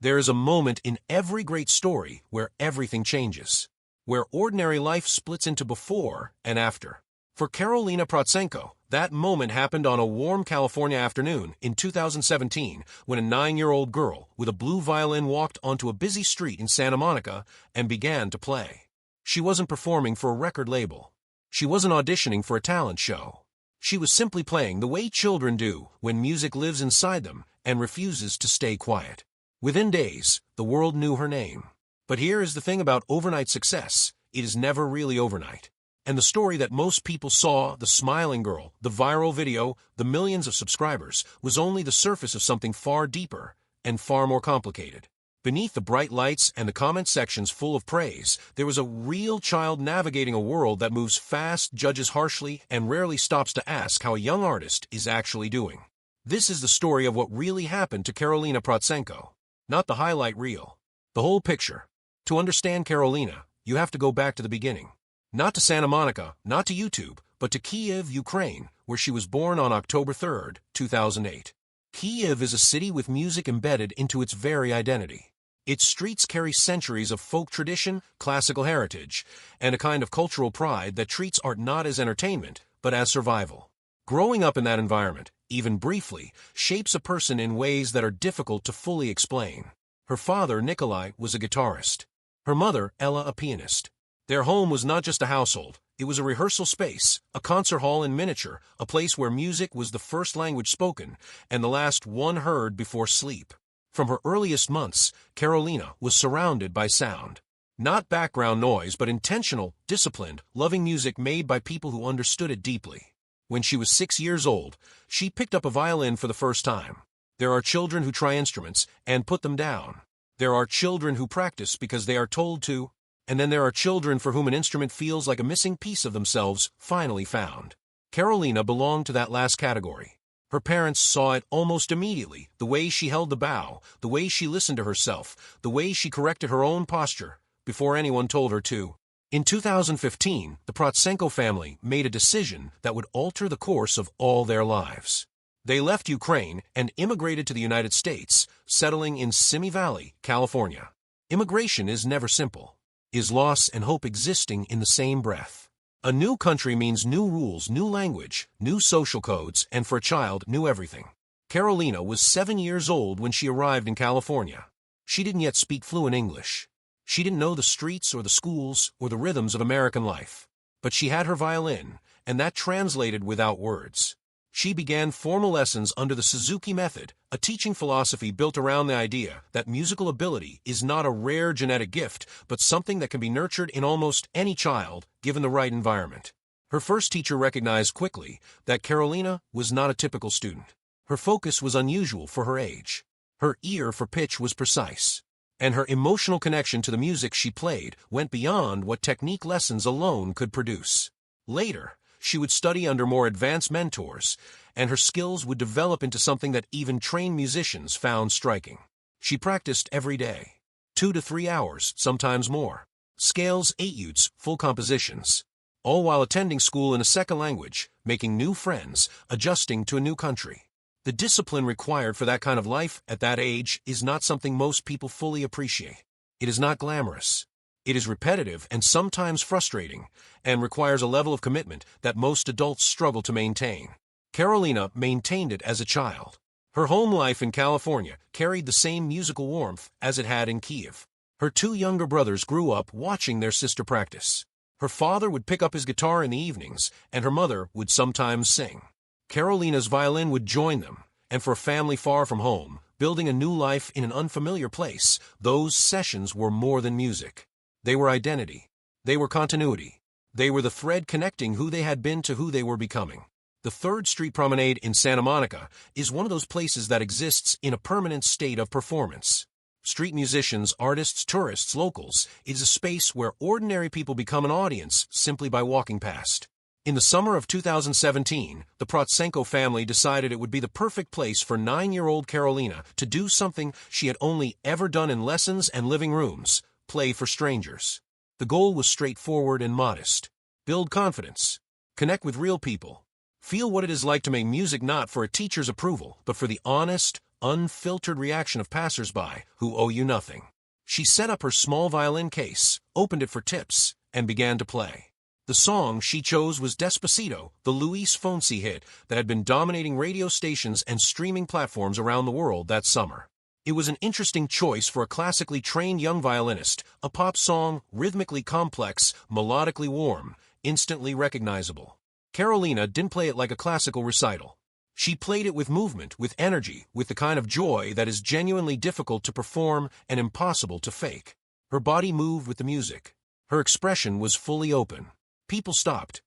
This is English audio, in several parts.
There is a moment in every great story where everything changes, where ordinary life splits into before and after. For Karolina Protsenko, that moment happened on a warm California afternoon in 2017 when a 9-year-old girl with a blue violin walked onto a busy street in Santa Monica and began to play. She wasn't performing for a record label. She wasn't auditioning for a talent show. She was simply playing the way children do when music lives inside them and refuses to stay quiet. Within days, the world knew her name. But here is the thing about overnight success. It is never really overnight. And the story that most people saw, the smiling girl, the viral video, the millions of subscribers, was only the surface of something far deeper and far more complicated. Beneath the bright lights and the comment sections full of praise, there was a real child navigating a world that moves fast, judges harshly, and rarely stops to ask how a young artist is actually doing. This is the story of what really happened to Karolina Protsenko. Not the highlight reel. The whole picture. To understand Karolina, you have to go back to the beginning. Not to Santa Monica, not to YouTube, but to Kyiv, Ukraine, where she was born on October 3, 2008. Kyiv is a city with music embedded into its very identity. Its streets carry centuries of folk tradition, classical heritage, and a kind of cultural pride that treats art not as entertainment, but as survival. Growing up in that environment, even briefly, shapes a person in ways that are difficult to fully explain. Her father, Nikolai, was a guitarist. Her mother, Ella, a pianist. Their home was not just a household, it was a rehearsal space, a concert hall in miniature, a place where music was the first language spoken and the last one heard before sleep. From her earliest months, Karolina was surrounded by sound. Not background noise, but intentional, disciplined, loving music made by people who understood it deeply. When she was 6 years old, she picked up a violin for the first time. There are children who try instruments and put them down. There are children who practice because they are told to. And then there are children for whom an instrument feels like a missing piece of themselves finally found. Karolina belonged to that last category. Her parents saw it almost immediately, the way she held the bow, the way she listened to herself, the way she corrected her own posture, before anyone told her to. In 2015, the Protsenko family made a decision that would alter the course of all their lives. They left Ukraine and immigrated to the United States, settling in Simi Valley, California. Immigration is never simple. Is loss and hope existing in the same breath. A new country means new rules, new language, new social codes, and for a child, new everything. Karolina was 7 years old when she arrived in California. She didn't yet speak fluent English. She didn't know the streets or the schools or the rhythms of American life. But she had her violin, and that translated without words. She began formal lessons under the Suzuki method, a teaching philosophy built around the idea that musical ability is not a rare genetic gift, but something that can be nurtured in almost any child, given the right environment. Her first teacher recognized quickly that Karolina was not a typical student. Her focus was unusual for her age. Her ear for pitch was precise. And her emotional connection to the music she played went beyond what technique lessons alone could produce. Later, she would study under more advanced mentors, and her skills would develop into something that even trained musicians found striking. She practiced every day, 2 to 3 hours, sometimes more. Scales, etudes, full compositions. All while attending school in a second language, making new friends, adjusting to a new country. The discipline required for that kind of life at that age is not something most people fully appreciate. It is not glamorous. It is repetitive and sometimes frustrating, and requires a level of commitment that most adults struggle to maintain. Karolina maintained it as a child. Her home life in California carried the same musical warmth as it had in Kyiv. Her 2 younger brothers grew up watching their sister practice. Her father would pick up his guitar in the evenings, and her mother would sometimes sing. Karolina's violin would join them, and for a family far from home, building a new life in an unfamiliar place, those sessions were more than music. They were identity. They were continuity. They were the thread connecting who they had been to who they were becoming. The 3rd Street Promenade in Santa Monica is one of those places that exists in a permanent state of performance. Street musicians, artists, tourists, locals, it is a space where ordinary people become an audience simply by walking past. In the summer of 2017, the Protsenko family decided it would be the perfect place for 9-year-old Karolina to do something she had only ever done in lessons and living rooms: play for strangers. The goal was straightforward and modest. Build confidence. Connect with real people. Feel what it is like to make music not for a teacher's approval, but for the honest, unfiltered reaction of passersby who owe you nothing. She set up her small violin case, opened it for tips, and began to play. The song she chose was Despacito, the Luis Fonsi hit that had been dominating radio stations and streaming platforms around the world that summer. It was an interesting choice for a classically trained young violinist, a pop song rhythmically complex, melodically warm, instantly recognizable. Carolina didn't play it like a classical recital. She played it with movement, with energy, with the kind of joy that is genuinely difficult to perform and impossible to fake. Her body moved with the music. Her expression was fully open. People stopped.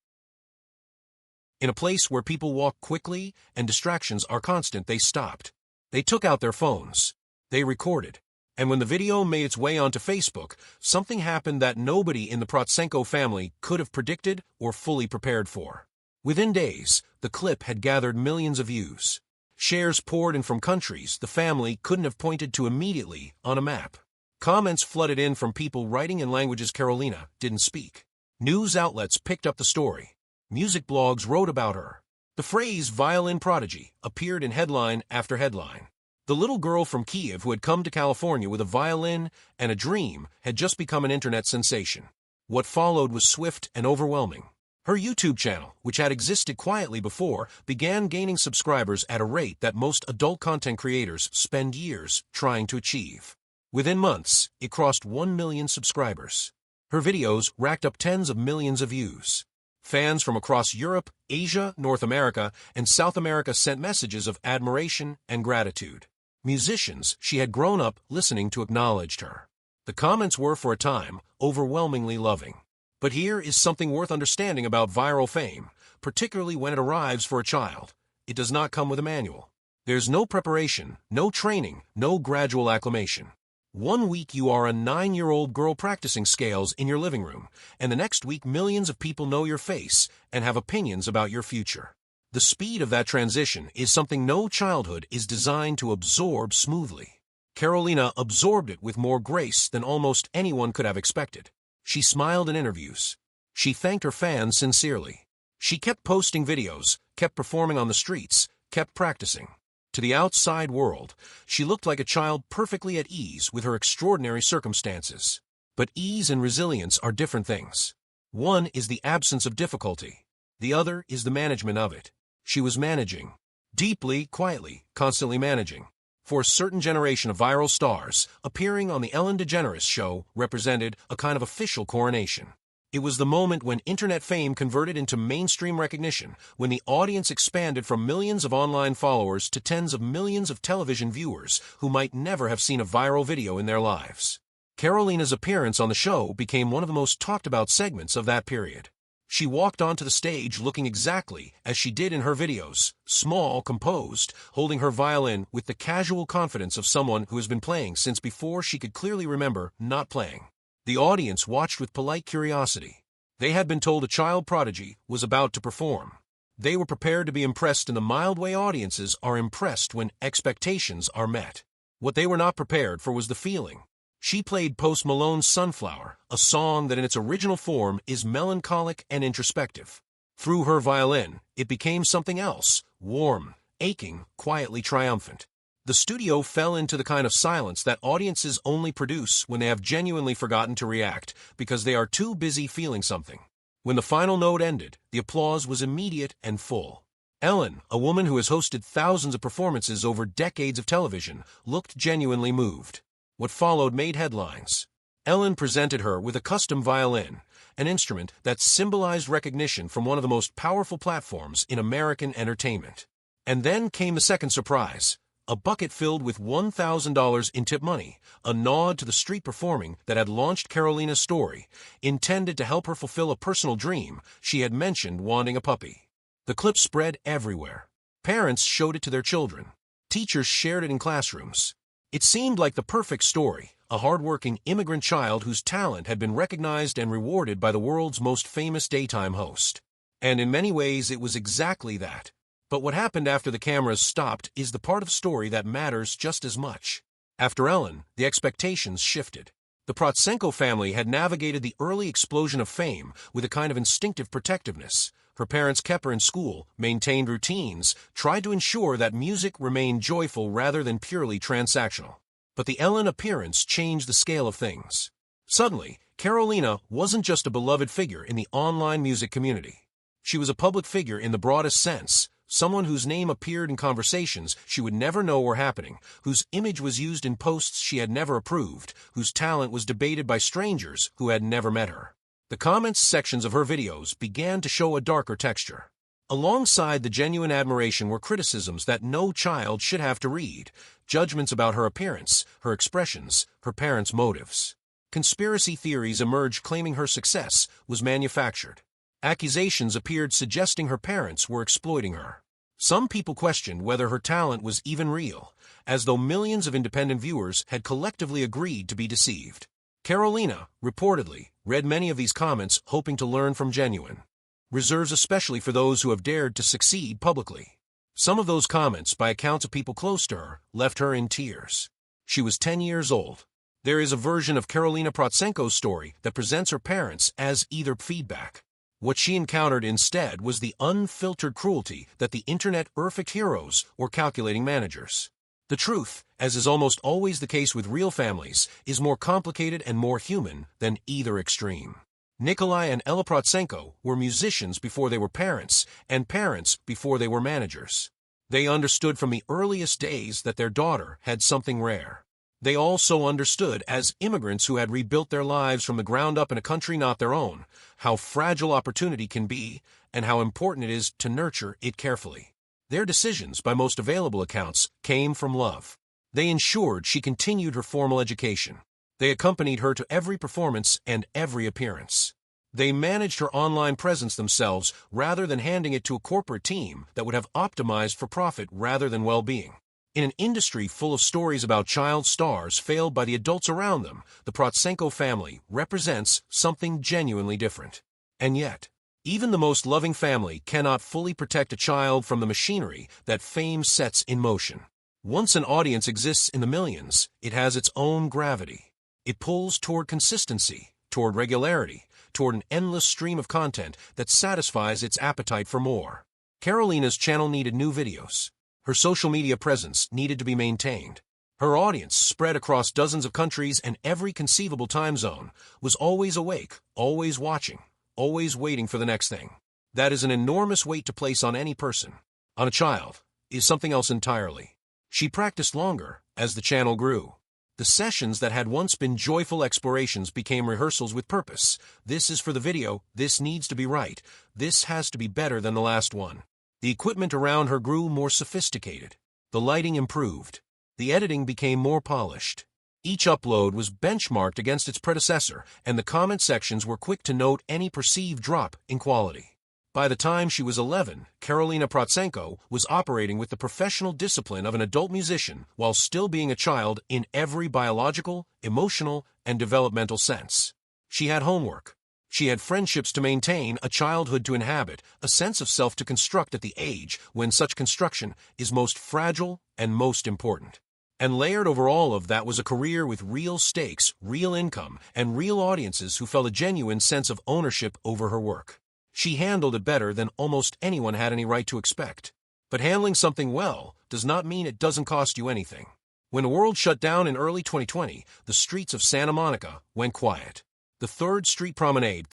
In a place where people walk quickly and distractions are constant, they stopped. They took out their phones. They recorded. And when the video made its way onto Facebook, something happened that nobody in the Prochenko family could have predicted or fully prepared for. Within days, the clip had gathered millions of views. Shares poured in from countries the family couldn't have pointed to immediately on a map. Comments flooded in from people writing in languages Carolina didn't speak. News outlets picked up the story. Music blogs wrote about her. The phrase violin prodigy appeared in headline after headline. The little girl from Kiev who had come to California with a violin and a dream had just become an internet sensation. What followed was swift and overwhelming. Her YouTube channel, which had existed quietly before, began gaining subscribers at a rate that most adult content creators spend years trying to achieve. Within months, it crossed 1 million subscribers. Her videos racked up tens of millions of views. Fans from across Europe, Asia, North America, and South America sent messages of admiration and gratitude. Musicians she had grown up listening to acknowledged her. The comments were, for a time, overwhelmingly loving. But here is something worth understanding about viral fame, particularly when it arrives for a child. It does not come with a manual. There's no preparation, no training, no gradual acclimation. 1 week you are a 9-year-old girl practicing scales in your living room, and the next week millions of people know your face and have opinions about your future. The speed of that transition is something no childhood is designed to absorb smoothly. Carolina absorbed it with more grace than almost anyone could have expected. She smiled in interviews. She thanked her fans sincerely. She kept posting videos, kept performing on the streets, kept practicing. To the outside world, she looked like a child perfectly at ease with her extraordinary circumstances. But ease and resilience are different things. One is the absence of difficulty. The other is the management of it. She was managing. Deeply, quietly, constantly managing. For a certain generation of viral stars, appearing on the Ellen DeGeneres show represented a kind of official coronation. It was the moment when internet fame converted into mainstream recognition, when the audience expanded from millions of online followers to tens of millions of television viewers who might never have seen a viral video in their lives. Carolina's appearance on the show became one of the most talked about segments of that period. She walked onto the stage looking exactly as she did in her videos, small, composed, holding her violin with the casual confidence of someone who has been playing since before she could clearly remember not playing. The audience watched with polite curiosity. They had been told a child prodigy was about to perform. They were prepared to be impressed in the mild way audiences are impressed when expectations are met. What they were not prepared for was the feeling. She played Post Malone's Sunflower, a song that in its original form is melancholic and introspective. Through her violin, it became something else, warm, aching, quietly triumphant. The studio fell into the kind of silence that audiences only produce when they have genuinely forgotten to react because they are too busy feeling something. When the final note ended, the applause was immediate and full. Ellen, a woman who has hosted thousands of performances over decades of television, looked genuinely moved. What followed made headlines. Ellen presented her with a custom violin, an instrument that symbolized recognition from one of the most powerful platforms in American entertainment. And then came the second surprise. A bucket filled with $1,000 in tip money, a nod to the street performing that had launched Carolina's story, intended to help her fulfill a personal dream she had mentioned wanting a puppy. The clip spread everywhere. Parents showed it to their children. Teachers shared it in classrooms. It seemed like the perfect story, a hardworking immigrant child whose talent had been recognized and rewarded by the world's most famous daytime host. And in many ways it was exactly that. But what happened after the cameras stopped is the part of the story that matters just as much. After Ellen, the expectations shifted. The Prochenko family had navigated the early explosion of fame with a kind of instinctive protectiveness, Her parents kept her in school, maintained routines, tried to ensure that music remained joyful rather than purely transactional. But the Ellen appearance changed the scale of things. Suddenly, Carolina wasn't just a beloved figure in the online music community. She was a public figure in the broadest sense, someone whose name appeared in conversations she would never know were happening, whose image was used in posts she had never approved, whose talent was debated by strangers who had never met her. The comments sections of her videos began to show a darker texture. Alongside the genuine admiration were criticisms that no child should have to read, judgments about her appearance, her expressions, her parents' motives. Conspiracy theories emerged claiming her success was manufactured. Accusations appeared suggesting her parents were exploiting her. Some people questioned whether her talent was even real, as though millions of independent viewers had collectively agreed to be deceived. Carolina, reportedly, read many of these comments hoping to learn from genuine reserves, especially for those who have dared to succeed publicly. Some of those comments, by accounts of people close to her, left her in tears. She was 10 years old. There is a version of Carolina Prochenko's story that presents her parents as either feedback. What she encountered instead was the unfiltered cruelty that the internet perfect heroes or calculating managers. The truth, as is almost always the case with real families, is more complicated and more human than either extreme. Nikolai and Ella Prochenko were musicians before they were parents, and parents before they were managers. They understood from the earliest days that their daughter had something rare. They also understood, as immigrants who had rebuilt their lives from the ground up in a country not their own, how fragile opportunity can be and how important it is to nurture it carefully. Their decisions, by most available accounts, came from love. They ensured she continued her formal education. They accompanied her to every performance and every appearance. They managed her online presence themselves rather than handing it to a corporate team that would have optimized for profit rather than well-being. In an industry full of stories about child stars failed by the adults around them, the Prochenko family represents something genuinely different. And yet, even the most loving family cannot fully protect a child from the machinery that fame sets in motion. Once an audience exists in the millions, it has its own gravity. It pulls toward consistency, toward regularity, toward an endless stream of content that satisfies its appetite for more. Carolina's channel needed new videos. Her social media presence needed to be maintained. Her audience, spread across dozens of countries and every conceivable time zone, was always awake, always watching, always waiting for the next thing. That is an enormous weight to place on any person. On a child is something else entirely. She practiced longer as the channel grew. The sessions that had once been joyful explorations became rehearsals with purpose. This is for the video, this needs to be right, this has to be better than the last one. The equipment around her grew more sophisticated. The lighting improved. The editing became more polished. Each upload was benchmarked against its predecessor, and the comment sections were quick to note any perceived drop in quality. By the time she was 11, Carolina Prochenko was operating with the professional discipline of an adult musician while still being a child in every biological, emotional, and developmental sense. She had homework. She had friendships to maintain, a childhood to inhabit, a sense of self to construct at the age when such construction is most fragile and most important. And layered over all of that was a career with real stakes, real income, and real audiences who felt a genuine sense of ownership over her work. She handled it better than almost anyone had any right to expect. But handling something well does not mean it doesn't cost you anything. When the world shut down in early 2020, the streets of Santa Monica went quiet. The 3rd Street Promenade